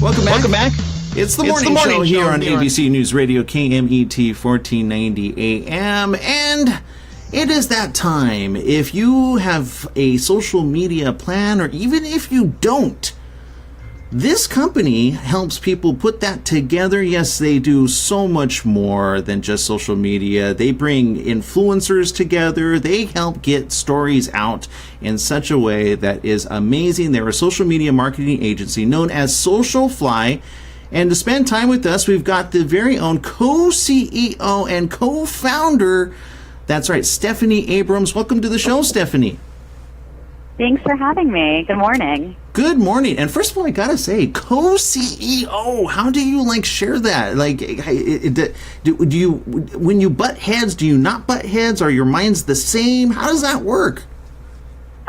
Welcome back. It's the morning show here on ABC News Radio, KMET 1490 AM. And it is that time. If you have a social media plan, or even if you don't, this company helps people put that together. Yes, they do so much more than just social media. They bring influencers together. They help get stories out in such a way that is amazing. They're a social media marketing agency known as SocialFly. And to spend time with us, we've got the very own co-CEO and co-founder. That's right, Stephanie Abrams. Welcome to the show, Stephanie. Thanks for having me. Good morning. Good morning. And first of all, I gotta say, co-CEO. How do you share that? Do you, when you butt heads, do you not butt heads? Are your minds the same? How does that work?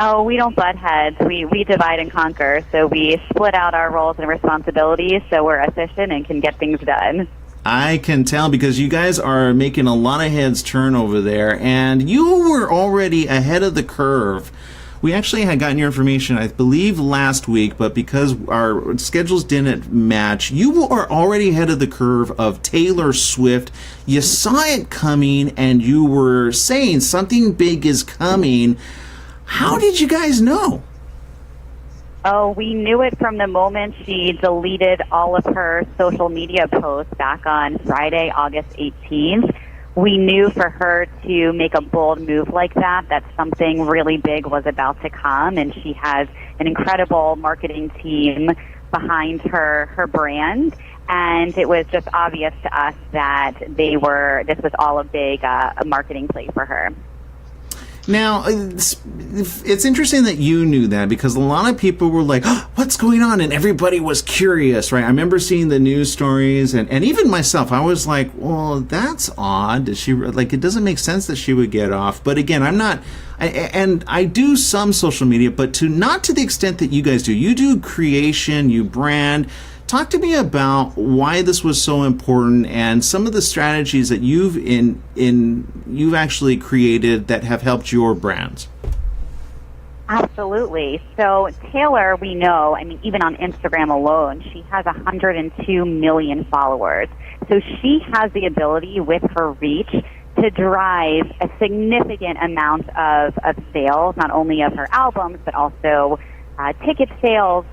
Oh, we don't butt heads. We divide and conquer. So we split out our roles and responsibilities so we're efficient and can get things done. I can tell because you guys are making a lot of heads turn over there, and you were already ahead of the curve. We actually had gotten your information, I believe, last week, but because our schedules didn't match, you were already ahead of the curve of Taylor Swift. You saw it coming, and you were saying something big is coming. How did you guys know? Oh, we knew it from the moment she deleted all of her social media posts back on Friday, August 18th. We knew for her to make a bold move like that something really big was about to come, and she has an incredible marketing team behind her brand, and it was just obvious to us that this was all a big marketing play for her. Now, it's interesting that you knew that, because a lot of people were like, oh, what's going on? And everybody was curious, right? I remember seeing the news stories, and even myself, I was like, well, that's odd. It doesn't make sense that she would get off. But again, I do some social media, but not to the extent that you guys do. You do creation, you brand. Talk to me about why this was so important and some of the strategies that you've actually created that have helped your brands. Absolutely. So Taylor, we know, even on Instagram alone, she has 102 million followers. So she has the ability with her reach to drive a significant amount of sales, not only of her albums, but also ticket sales.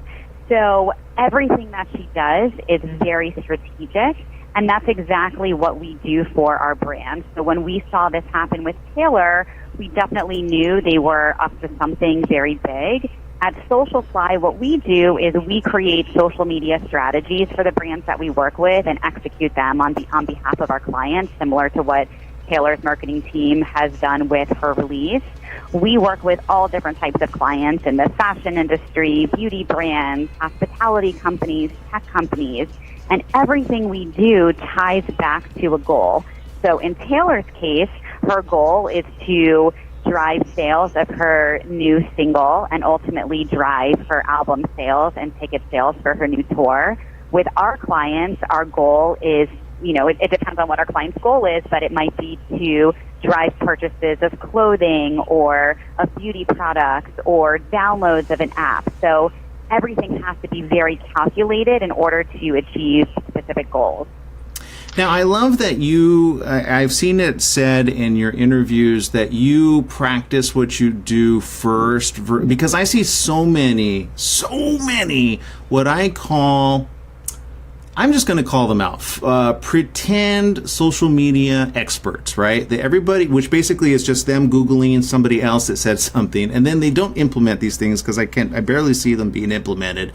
So everything that she does is very strategic, and that's exactly what we do for our brand. So when we saw this happen with Taylor, we definitely knew they were up to something very big. At SocialFly, what we do is we create social media strategies for the brands that we work with and execute them on behalf of our clients, similar to what Taylor's marketing team has done with her release. We work with all different types of clients in the fashion industry, beauty brands, hospitality companies, tech companies, and everything we do ties back to a goal. So in Taylor's case, her goal is to drive sales of her new single and ultimately drive her album sales and ticket sales for her new tour. With our clients, our goal is, it depends on what our client's goal is, but it might be to drive purchases of clothing or of beauty products or downloads of an app. So everything has to be very calculated in order to achieve specific goals. Now, I love that I've seen it said in your interviews that you practice what you do first, because I see so many, what I call, I'm just going to call them out, pretend social media experts, right? Everybody, which basically is just them Googling somebody else that said something, and then they don't implement these things because I barely see them being implemented.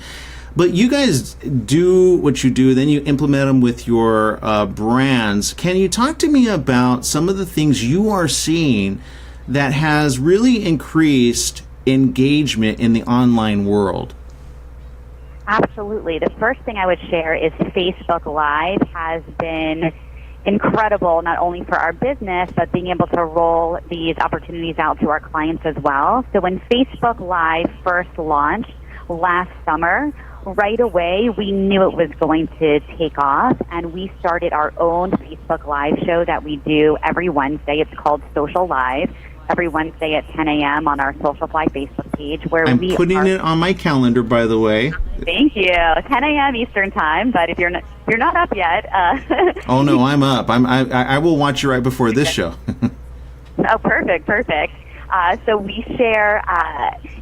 But you guys do what you do, then you implement them with your brands. Can you talk to me about some of the things you are seeing that has really increased engagement in the online world? Absolutely. The first thing I would share is Facebook Live has been incredible, not only for our business, but being able to roll these opportunities out to our clients as well. So when Facebook Live first launched last summer, right away we knew it was going to take off, and we started our own Facebook Live show that we do every Wednesday. It's called Social Live. every Wednesday at 10 a.m. on our SocialFly Facebook page, where I'm we putting it on my calendar, by the way. Thank you. 10 a.m. Eastern time. But if you're not up yet, Oh no, I'm up. I will watch you right before this show. Oh, perfect. So we share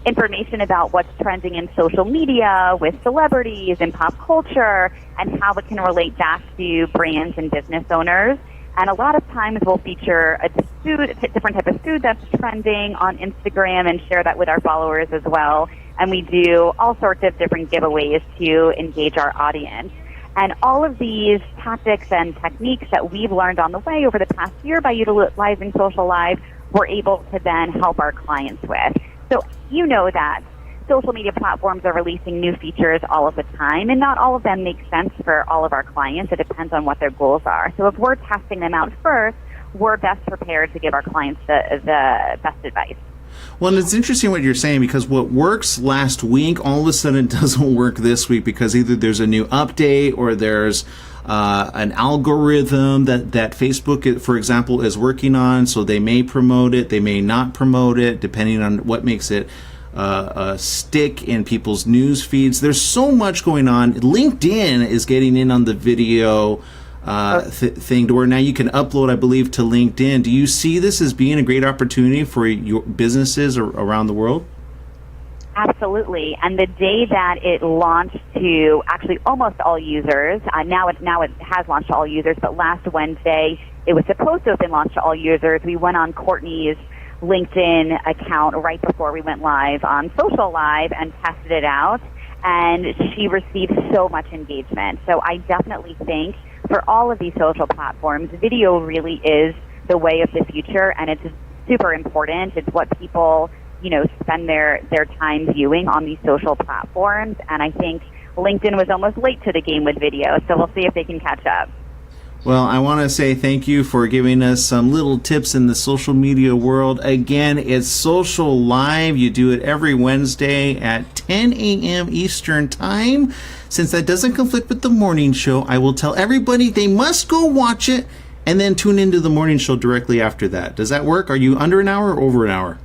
information about what's trending in social media with celebrities and pop culture and how it can relate back to brands and business owners. And a lot of times we'll feature a different type of food that's trending on Instagram and share that with our followers as well. And we do all sorts of different giveaways to engage our audience. And all of these tactics and techniques that we've learned on the way over the past year by utilizing Social Live, we're able to then help our clients with. So you know that social media platforms are releasing new features all of the time, and not all of them make sense for all of our clients. It depends on what their goals are. So if we're testing them out first, we're best prepared to give our clients the best advice. Well, and it's interesting what you're saying, because what works last week all of a sudden doesn't work this week, because either there's a new update or there's an algorithm that Facebook, for example, is working on. So they may promote it, they may not promote it, depending on what makes it stick in people's news feeds. There's so much going on. LinkedIn is getting in on the video thing to where now you can upload, I believe, to LinkedIn. Do you see this as being a great opportunity for your businesses around the world? Absolutely. And the day that it launched to actually almost all users, now it has launched to all users, but last Wednesday it was supposed to have been launched to all users. We went on Courtney's LinkedIn account right before we went live on Social Live and tested it out, and she received so much engagement. So I definitely think for all of these social platforms, video really is the way of the future, and it's super important. It's what people, spend their time viewing on these social platforms, and I think LinkedIn was almost late to the game with video, so we'll see if they can catch up. Well, I want to say thank you for giving us some little tips in the social media world. Again, it's Social Live. You do it every Wednesday at 10 a.m. Eastern Time. Since that doesn't conflict with the morning show, I will tell everybody they must go watch it and then tune into the morning show directly after that. Does that work? Are you under an hour or over an hour?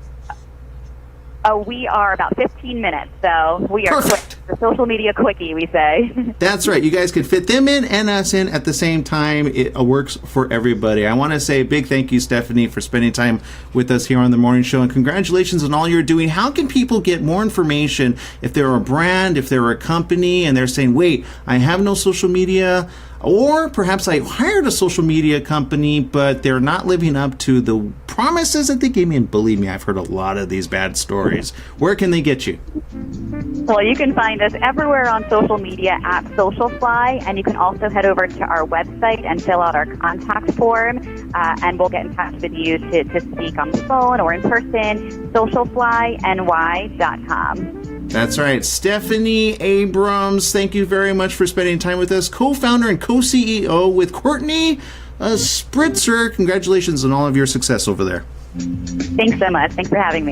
We are about 15 minutes, so we are quick. The social media quickie, we say. That's right. You guys can fit them in and us in at the same time. It works for everybody. I want to say a big thank you, Stephanie, for spending time with us here on the morning show, and congratulations on all you're doing. How can people get more information if they're a brand, if they're a company, and they're saying, wait, I have no social media, or perhaps I hired a social media company, but they're not living up to the promises that they gave me? And believe me, I've heard a lot of these bad stories. Where can they get you? Well, you can find us everywhere on social media at SocialFly, and you can also head over to our website and fill out our contact form, and we'll get in touch with you to speak on the phone or in person, socialflyny.com. That's right. Stephanie Abrams, thank you very much for spending time with us. Co-founder and co-CEO with Courtney Spritzer. Congratulations on all of your success over there. Thanks so much. Thanks for having me.